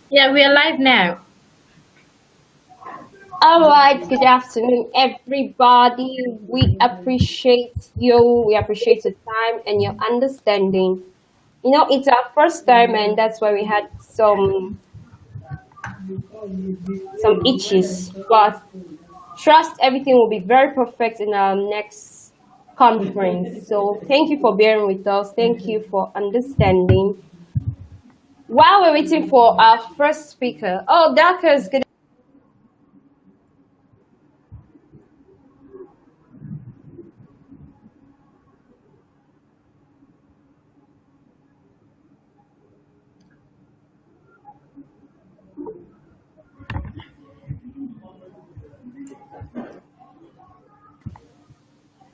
Yeah, we are live now. All right, good afternoon, everybody. We appreciate you. We appreciate your time and your understanding. It's our first time, and that's why we had some itches. But trust everything will be very perfect in our next conference. So thank you for bearing with us. Thank you for understanding. While we're waiting for our first speaker, oh, Darkers, good.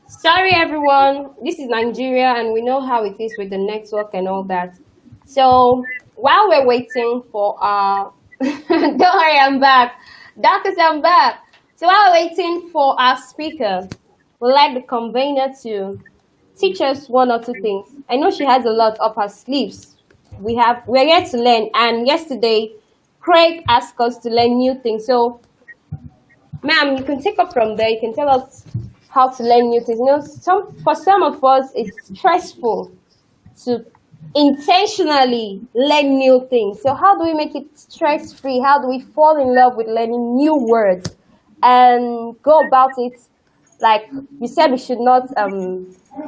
Sorry, everyone. This is Nigeria, and we know how it is with the network and all that. So while we're waiting for our, don't worry, I'm back. Doctors, I'm back. So while we're waiting for our speaker, we'd like the convener to teach us one or two things. I know she has a lot up her sleeves. We're here to learn, and yesterday, Craig asked us to learn new things. So ma'am, you can take up from there. You can tell us how to learn new things. For some of us, it's stressful to intentionally learn new things. So how do we make it stress-free? How do we fall in love with learning new words and go about it? Like you said, we should not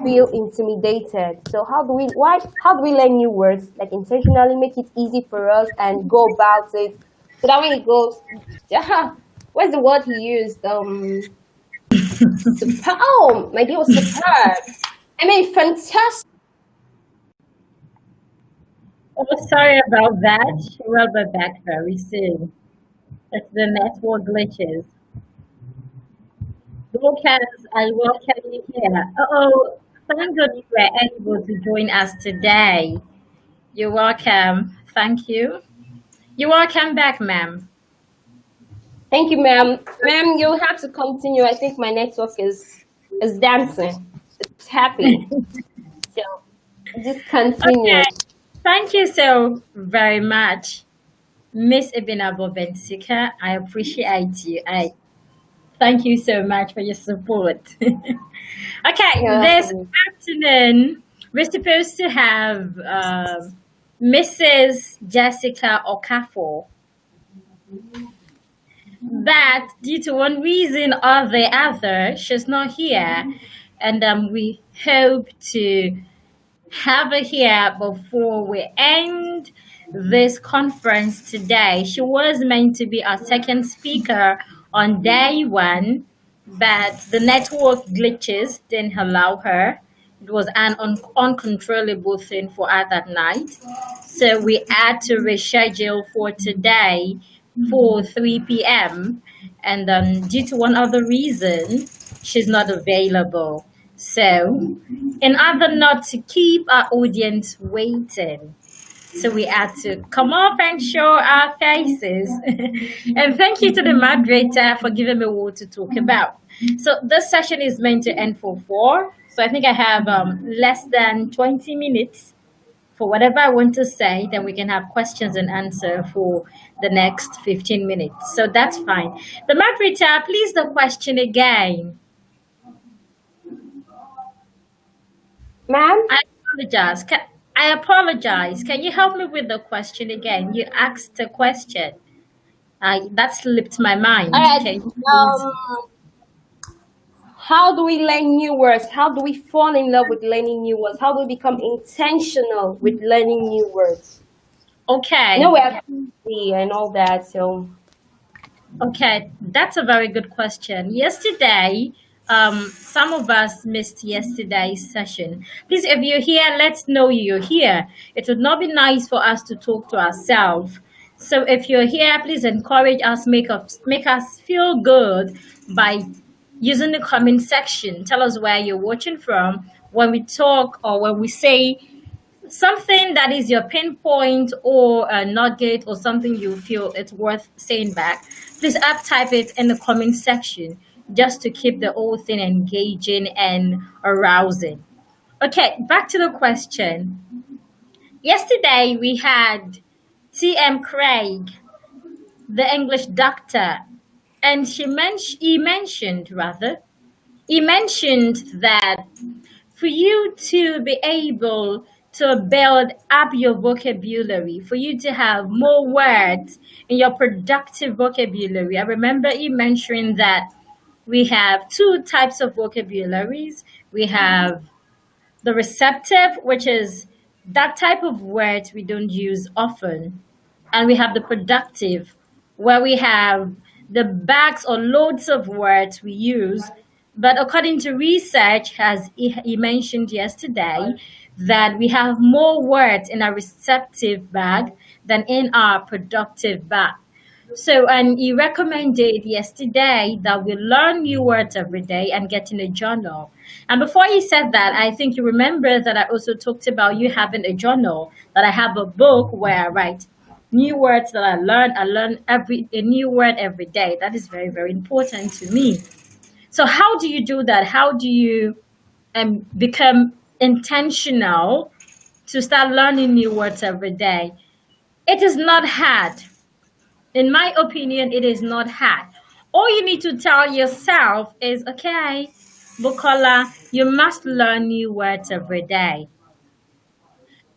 feel intimidated. So how do we learn new words? Like intentionally make it easy for us and go about it. So that when it goes, what's the word he used? Super. Oh, my dear was superb. I mean, fantastic. Oh, sorry about that. We'll be back very soon. It's the network glitches. Broadcast, I welcome you here. Oh, thank God you were able to join us today. You're welcome. Thank you. You're welcome back, ma'am. Thank you, ma'am. Ma'am, you'll have to continue. I think my network is dancing. It's happy. So just continue. Okay. Thank you so very much, Miss Ibinabo Bensika. I appreciate you. I thank you so much for your support. Okay, Yeah. this afternoon we're supposed to have Mrs. Jessica Okafor, but due to one reason or the other, she's not here, and we hope to have her here before we end this conference today. She was meant to be our second speaker on day one, but the network glitches didn't allow her. It was an uncontrollable thing for her that night. So we had to reschedule for today for 3 p.m. And due to one other reason, she's not available. So, in order not to keep our audience waiting, so we had to come up and show our faces. And thank you to the moderator for giving me what to talk about. So this session is meant to end for 4. So I think I have less than 20 minutes for whatever I want to say. Then we can have questions and answer for the next 15 minutes. So that's fine. The moderator, please the question again. Ma'am? I apologize. I apologize. Can you help me with the question again? You asked a question. That slipped my mind. All right. Can you please? How do we learn new words? How do we fall in love with learning new words? How do we become intentional with learning new words? Okay. We're busy and all that, so Okay, that's a very good question. Yesterday, some of us missed yesterday's session. Please, if you're here, let's know you're here. It would not be nice for us to talk to ourselves. So if you're here, please encourage us, make us feel good by using the comment section. Tell us where you're watching from when we talk or when we say something that is your pinpoint or a nugget or something you feel it's worth saying back. Please type it in the comment section just to keep the whole thing engaging and arousing. Okay, back to the question. Yesterday we had T.M. Craig, the English doctor, and he mentioned that for you to be able to build up your vocabulary, for you to have more words in your productive vocabulary. I remember he mentioning that we have two types of vocabularies. We have the receptive, which is that type of words we don't use often, and we have the productive, where we have the bags or loads of words we use. But according to research, as he mentioned yesterday, that we have more words in our receptive bag than in our productive bag. So, and he recommended yesterday that we learn new words every day and get in a journal. And before he said that, I think you remember that I also talked about you having a journal, that I have a book where I write new words that I learn. I learn a new word every day. That is very, very important to me. So, how do you do that? How do you become intentional to start learning new words every day? It is not hard. In my opinion, it is not hard. All you need to tell yourself is, okay, Bukola, you must learn new words every day.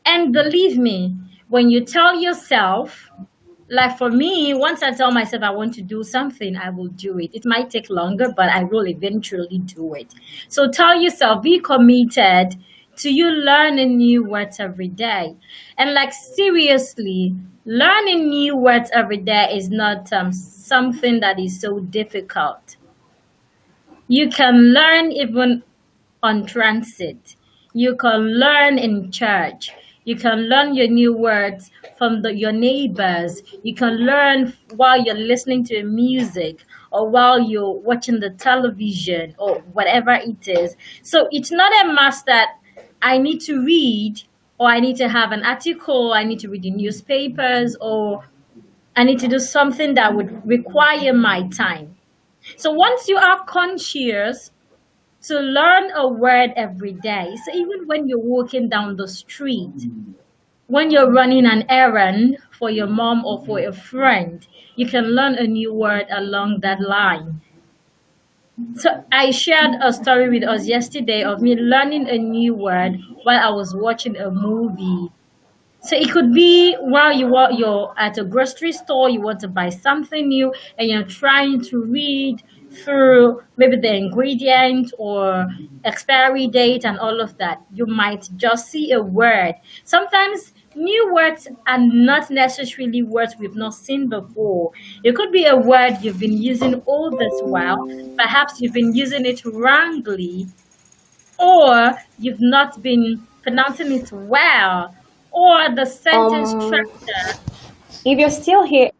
And believe me, when you tell yourself, like for me, once I tell myself I want to do something, I will do it. It might take longer, but I will eventually do it. So tell yourself, be committed to you learning new words every day. And like seriously, learning new words every day is not something that is so difficult. You can learn even on transit. You can learn in church. You can learn your new words from your neighbors. You can learn while you're listening to music or while you're watching the television or whatever it is. So it's not a must that I need to read or I need to have an article, I need to read the newspapers, or I need to do something that would require my time. So once you are conscious to learn a word every day, so even when you're walking down the street, when you're running an errand for your mom or for a friend, you can learn a new word along that line. So I shared a story with us yesterday of me learning a new word while I was watching a movie. So it could be while you're at a grocery store, you want to buy something new, and you're trying to read through maybe the ingredient or expiry date and all of that. You might just see a word. Sometimes new words are not necessarily words we've not seen before. It could be a word you've been using all this while. Perhaps you've been using it wrongly, or you've not been pronouncing it well, or the sentence Um, structure if you're still here,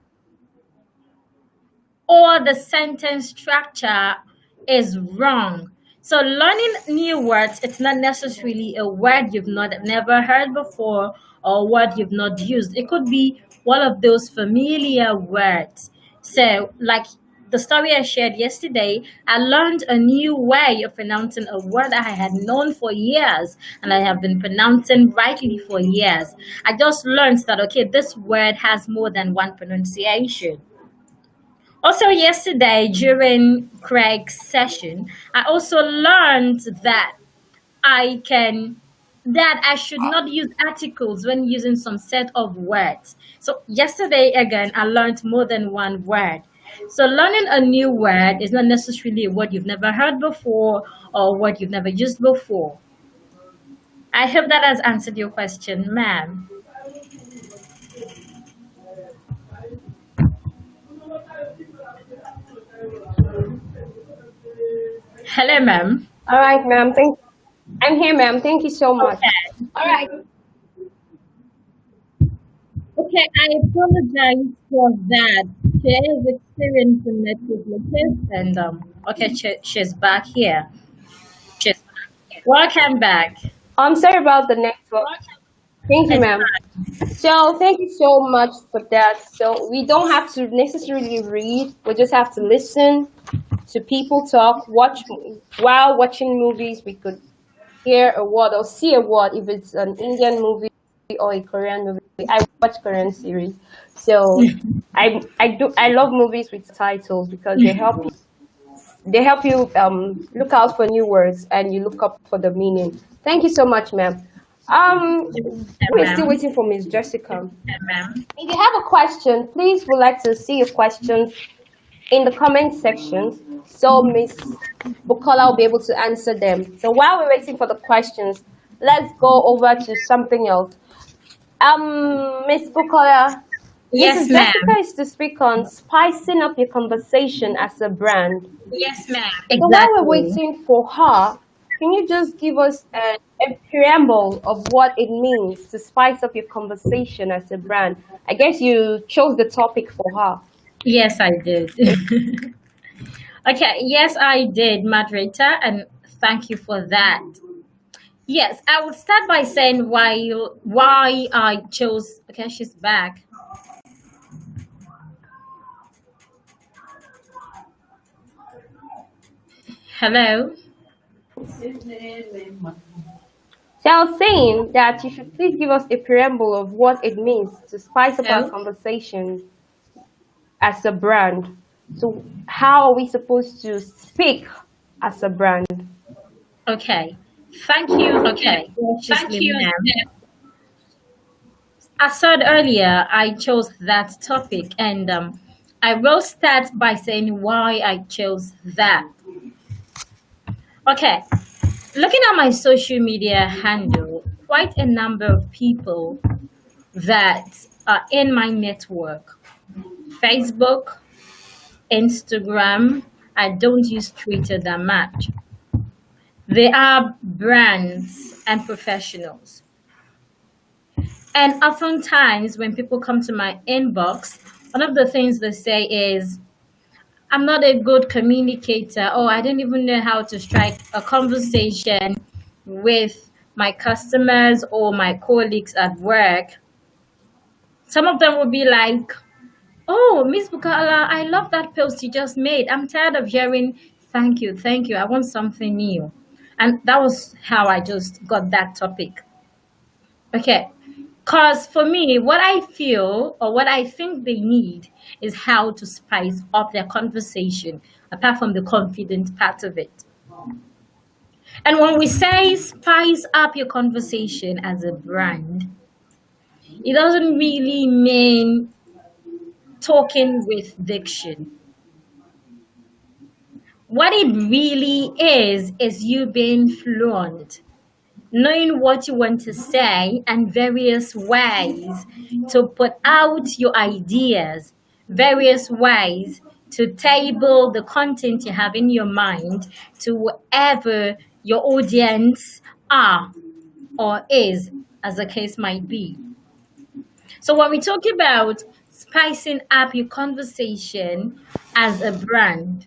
is wrong. So learning new words, it's not necessarily a word you've not never heard before or word you've not used. It could be one of those familiar words. So like the story I shared yesterday, I learned a new way of pronouncing a word I had known for years and I have been pronouncing rightly for years. I just learned that okay, this word has more than one pronunciation. Also, yesterday during Craig's session, I also learned I can that I should not use articles when using some set of words. So yesterday again, I learned more than one word. So learning a new word is not necessarily a word you've never heard before or a word you've never used before. I hope that has answered your question, ma'am. Hello, ma'am. all right, ma'am. I'm here, ma'am. Thank you so much. Okay. All right. Okay, I apologize for that. She is experiencing network glitches, and okay, she's back here. She's welcome back. I'm sorry about the network. Thank you, It's ma'am. So thank you so much for that. So we don't have to necessarily read. We just have to listen to people talk. Watch while watching movies. We could hear a word or see a word if it's an Indian movie. or a Korean movie. I watch Korean series, so I love movies with titles because they help you look out for new words and you look up for the meaning. Thank you so much, ma'am. Yeah, We're still ma'am. waiting for Miss Jessica. Yeah, ma'am. If you have a question, please would like to see your questions in the comment sections so Miss Bukola will be able to answer them. So while we're waiting for the questions, let's go over to something else. Miss Bukola, Yes, Mrs. Jessica ma'am. is to speak on spicing up your conversation as a brand. Yes, ma'am. So while we're Exactly. waiting for her, can you just give us a preamble of what it means to spice up your conversation as a brand? I guess you chose the topic for her. Yes, I did. Okay, yes, I did, moderator, and thank you for that. Yes, I will start by saying why I chose. Okay, she's back. Hello. So I was saying that you should please give us a preamble of what it means to spice up our Hello. conversation as a brand. So how are we supposed to speak as a brand? Okay. Thank you. Okay. Graciously, Thank you. ma'am. I said earlier I chose that topic, and I will start by saying why I chose that. Okay. Looking at my social media handle, quite a number of people that are in my network: Facebook, Instagram. I don't use Twitter that much. They are brands and professionals. And oftentimes, when people come to my inbox, one of the things they say is, I'm not a good communicator, or I don't even know how to strike a conversation with my customers or my colleagues at work. Some of them will be like, oh, Miss Bukala, I love that post you just made. I'm tired of hearing thank you. I want something new. And that was how I just got that topic. Okay. Because for me, what I feel or what I think they need is how to spice up their conversation, apart from the confident part of it. And when we say spice up your conversation as a brand, it doesn't really mean talking with diction. What it really is you being fluent, knowing what you want to say, and various ways to put out your ideas, various ways to table the content you have in your mind to whatever your audience are or is, as the case might be. So when we talk about spicing up your conversation as a brand,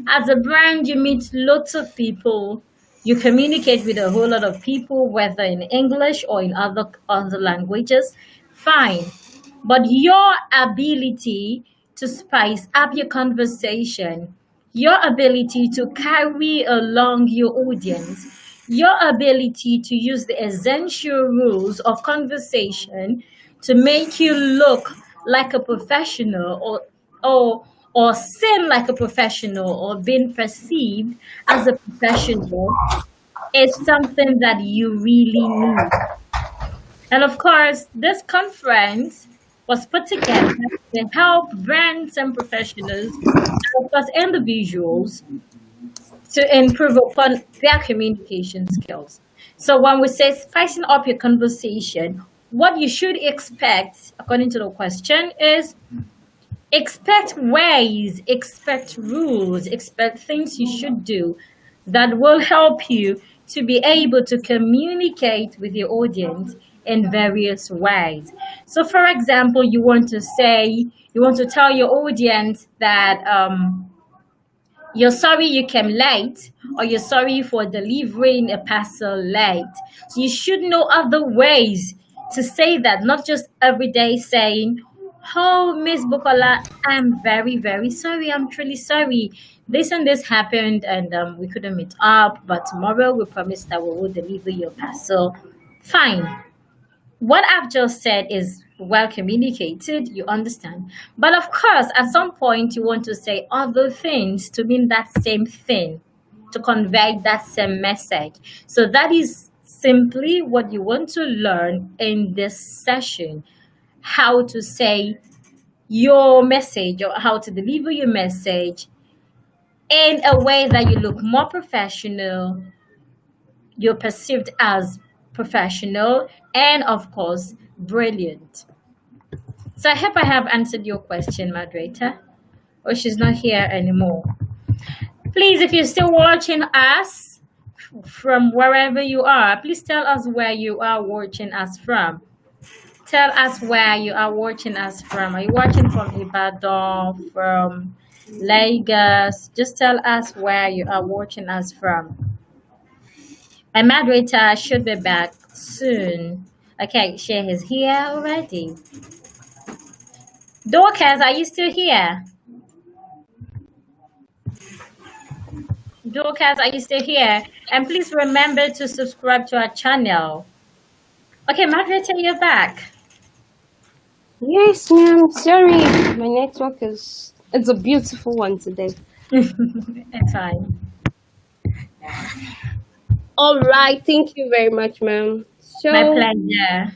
as a brand, you meet lots of people. You communicate with a whole lot of people, whether in English or in other languages. Fine. But your ability to spice up your conversation, your ability to carry along your audience, your ability to use the essential rules of conversation to make you look like a professional or or seem like a professional or being perceived as a professional is something that you really need. And of course, this conference was put together to help brands and professionals, and of course individuals, to improve upon their communication skills. So when we say spicing up your conversation, what you should expect, according to the question, is expect ways, expect rules, expect things you should do that will help you to be able to communicate with your audience in various ways. So, for example, you want to tell your audience that you're sorry you came late, or you're sorry for delivering a parcel late. So you should know other ways to say that, not just every day saying, oh, Miss Bukola, I'm very, very sorry. I'm truly sorry. This and this happened, and we couldn't meet up, but tomorrow we promise that we will deliver your parcel. Fine. what I've just said is well communicated, you understand. But of course, at some point, you want to say other things to mean that same thing, to convey that same message. So that is simply what you want to learn in this session, how to say your message or how to deliver your message in a way that you look more professional, you're perceived as professional, and of course, brilliant. So I hope I have answered your question, moderator. Or she's not here anymore. Please, if you're still watching us from wherever you are, please tell us where you are watching us from. Tell us where you are watching us from. Are you watching from Ibadan, from Lagos? Just tell us where you are watching us from. My moderator should be back soon. Okay, she is here already. Dorcas, are you still here? Dorcas, are you still here? And please remember to subscribe to our channel. Okay, moderator, you're back. Yes, ma'am. Sorry, my network is it's a beautiful one today. It's fine. All right, thank you very much, ma'am. My So, pleasure.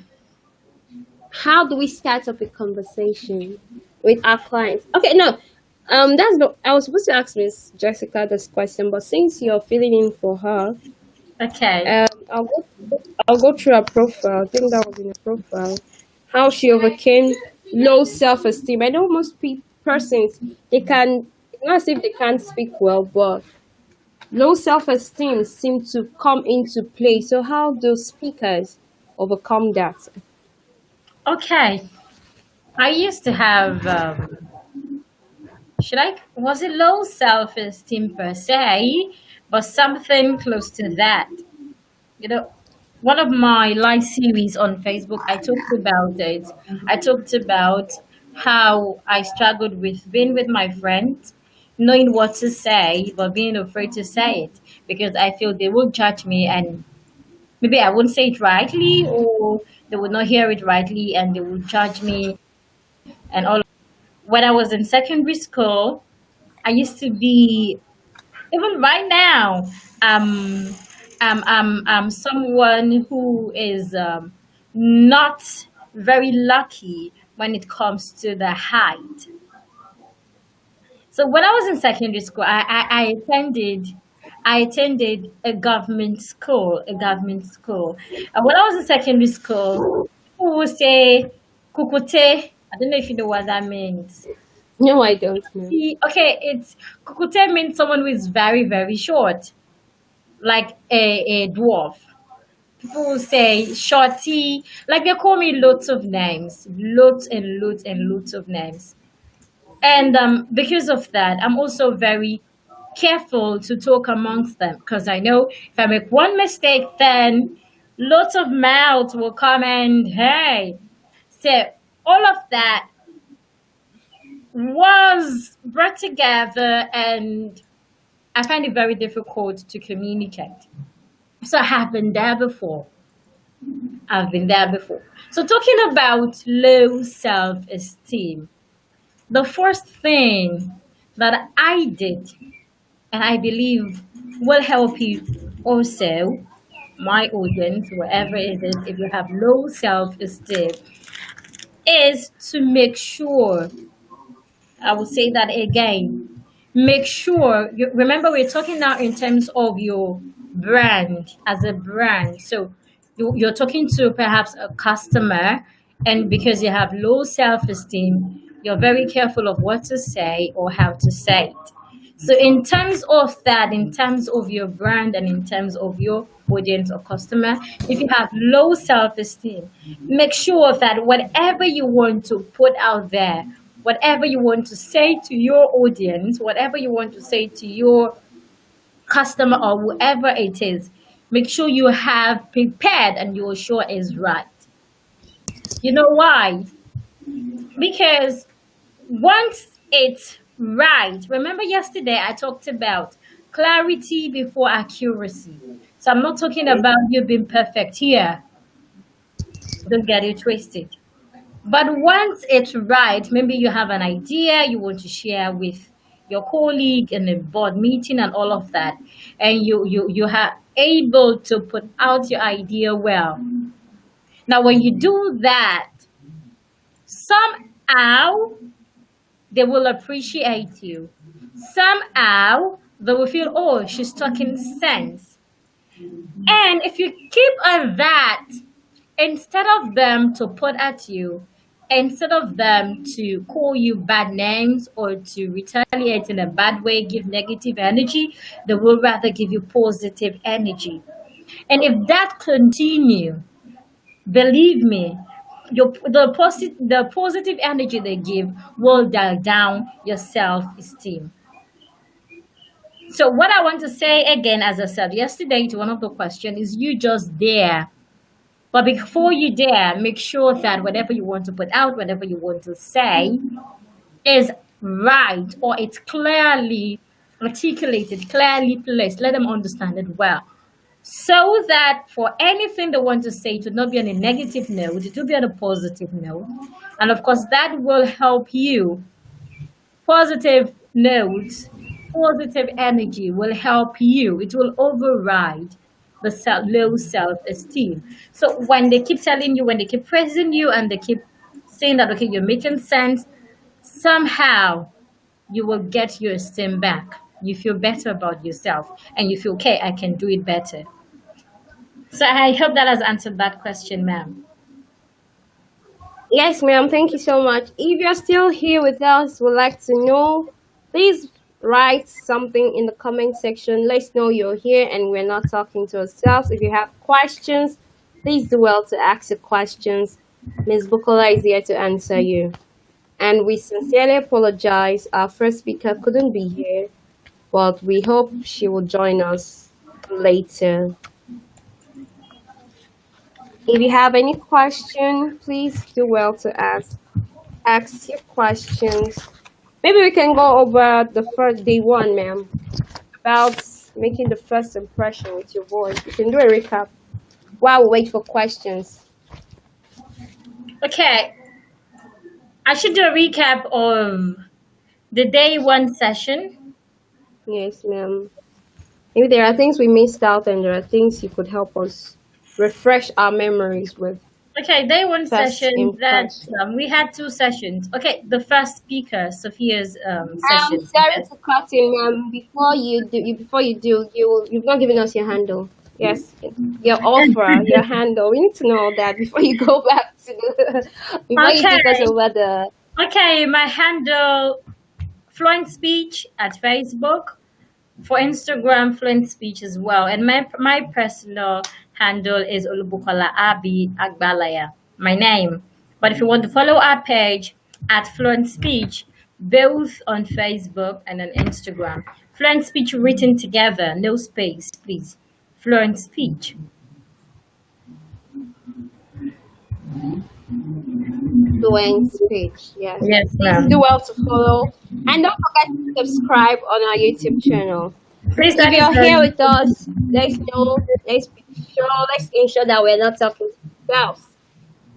how do we start up a conversation with our clients? Okay, no, that's no. I was supposed to ask Miss Jessica this question, but since you're filling in for her, Okay. I'll go through her profile. I think that was in her profile. How she overcame low self-esteem. I know most persons they can not as if they can't speak well, but low self-esteem seem to come into play. So how do speakers overcome that? Okay. I used to have, was it low self esteem per se, but something close to that. You know, one of my live series on Facebook, I talked about it. I talked about how I struggled with being with my friends, knowing what to say, but being afraid to say it because I feel they will judge me and maybe I won't say it rightly or they would not hear it rightly and they will judge me and all. When I was in secondary school, I used to be even right now, um, I'm someone who is not very lucky when it comes to the height. So when I was in secondary school, I attended a government school, And when I was in secondary school, people would say kukute. I don't know if you know what that means. No, I don't know. Okay, it's kukute means someone who is very, very short, like a dwarf. People will say shorty, like they call me lots of names, lots and lots and lots of names. And because of that, I'm also very careful to talk amongst them because I know if I make one mistake, then lots of mouths will come and hey. So all of that was brought together and I find it very difficult to communicate. So I have been there before. I've been there before. So talking about low self-esteem, the first thing that I did, and I believe will help you also, my audience, wherever it is, if you have low self-esteem, is to make sure, I will say that again, make sure you remember we're talking now in terms of your brand as a brand. So you're talking to perhaps a customer, and because you have low self-esteem, you're very careful of what to say or how to say it. So in terms of that, in terms of your brand and in terms of your audience or customer, if you have low self-esteem, make sure that whatever you want to put out there, whatever you want to say to your audience, whatever you want to say to your customer or whoever it is, make sure you have prepared and you're sure is right. You know why? Because once it's right, remember yesterday I talked about clarity before accuracy. So I'm not talking about you being perfect here. Don't get it twisted. But once it's right, maybe you have an idea you want to share with your colleague in a board meeting and all of that, and you are able to put out your idea well. Now, when you do that, somehow they will appreciate you. Somehow they will feel, oh, she's talking sense. And if you keep on that, instead of them to put at you, instead of them to call you bad names or to retaliate in a bad way, give negative energy, they will rather give you positive energy. And if that continue, believe me, the positive energy they give will dial down your self-esteem. So what I want to say again, as I said yesterday to one of the questions, is you just there. But before you dare, make sure that whatever you want to put out, whatever you want to say, is right, or it's clearly articulated, clearly placed. Let them understand it well. So that for anything they want to say, it will not be on a negative note, it will be on a positive note. And of course, that will help you. Positive notes, positive energy will help you. It will override the low self-esteem. So when they keep telling you, when they keep praising you, and they keep saying that, okay, you're making sense, somehow you will get your esteem back. You feel better about yourself, and you feel, okay, I can do it better. So I hope that has answered that question, ma'am. Yes, ma'am. Thank you so much. If you're still here with us, would like to know, please write something in the comment section. Let's know you're here and we're not talking to ourselves. If you have questions, please do well to ask the questions. Ms. Bukola is here to answer you. And we sincerely apologize. Our first speaker couldn't be here, but we hope she will join us later. If you have any question, please do well to ask your questions. Maybe we can go over the first day one, ma'am, about making the first impression with your voice. We can do a recap while we wait for questions. Okay, I should do a recap of the day one session. Yes, ma'am. Maybe there are things we missed out and there are things you could help us refresh our memories with. Okay, day one First session that impression. we had two sessions. Okay, the first speaker, Sophia's I'm session. sorry to cut in, ma'am. Before you do, you've not given us your handle. Yes, your offer, your handle. We need to know that before you go back to the before you Okay, take us over the. okay, my handle, Fluent Speech at Facebook. For Instagram, Fluent Speech as well. And my personal handle is Olubukola Abi Agbalaya, my name. But if you want to follow our page at Fluent Speech, both on Facebook and on Instagram. Fluent Speech written together, no space, please. Fluent Speech. Fluent Speech. Yes. Yes, Please ma'am. do well to follow. And don't forget to subscribe on our YouTube channel. Please, If that is you're here with us, let's ensure that we're not talking to ourselves.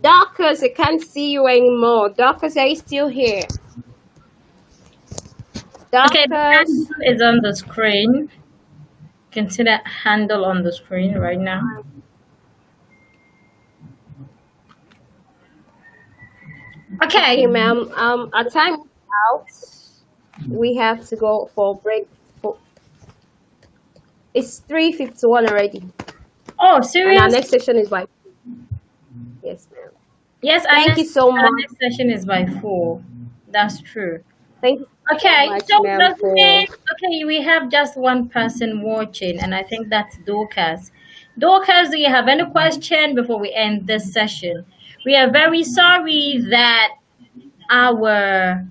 Dorcas, I can't see you anymore. Dorcas, are you still here? okay. The Dorcas, handle is on the screen. You can see that handle on the screen right now. okay, Okay. ma'am. Our time is out. We have to go for a break. It's 3:51 already, Oh, and our serious? next session is by. Yes, ma'am. Yes, Thank you so our much. next session is by 4. That's true. Thank you so Okay, much, so ma'am, does for. it, okay, we have just one person watching, and I think that's Dorcas. Dorcas, do you have any question before we end this session? We are very sorry that our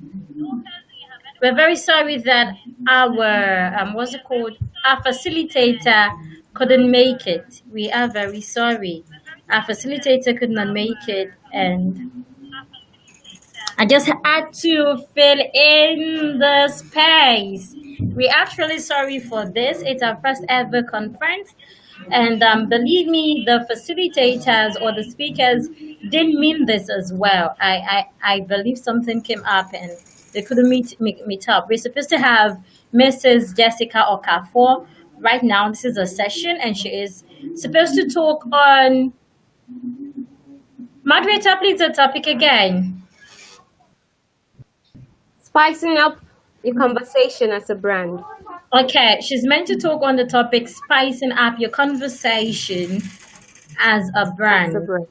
we're very sorry that our what's it called? Our facilitator couldn't make it. We are very sorry. Our facilitator could not make it, and I just had to fill in the space. We're actually sorry for this. It's our first ever conference. And believe me, the facilitators or the speakers didn't mean this as well. I believe something came up and they couldn't meet up. We're supposed to have Mrs. Jessica Okafor right now. This is a session, and she is supposed to talk on. Moderator, please, the topic again. Spicing up your conversation as a brand. Okay, she's meant to talk on the topic spicing up your conversation as a As a brand, brand.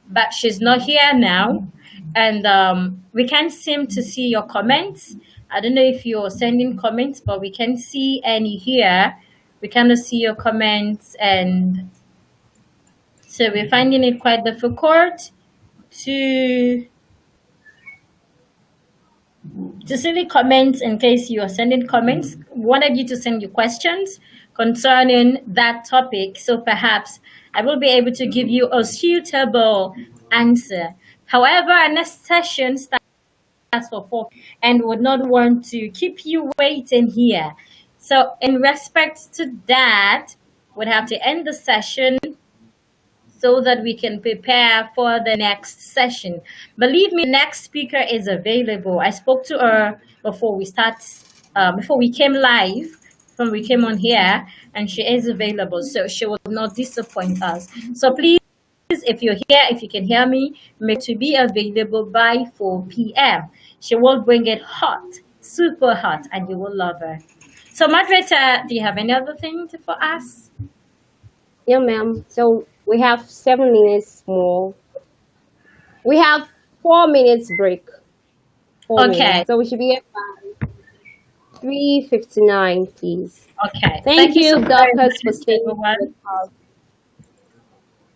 but she's not here now, and we can't seem to see your comments. I don't know if you're sending comments, but we can't see any here. We cannot see your comments, and so we're finding it quite difficult to send the comments. In case you are sending comments, wanted you to send your questions concerning that topic, so perhaps I will be able to give you a suitable answer. However, our next session starts for 4 and would not want to keep you waiting here. So in respect to that, we'd have to end the session so that we can prepare for the next session. Believe me, the next speaker is available. I spoke to her before we came live, when we came on here, and she is available, so she will not disappoint us. So please, if you're here, if you can hear me, make to be available by 4 p.m. She will bring it hot, super hot, and you will love her. So, moderator, do you have any other thing for us? Yeah, ma'am. So we have 7 minutes more. We have 4 minutes break. 4 minutes. Okay. So we should be at 3:59, please. Okay. Thank you you, so very Dorcas, much, for staying everyone. with us.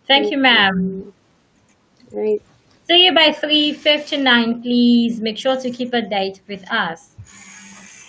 Thank you, ma'am. Right. See you by 3:59, please. Make sure to keep a date with us.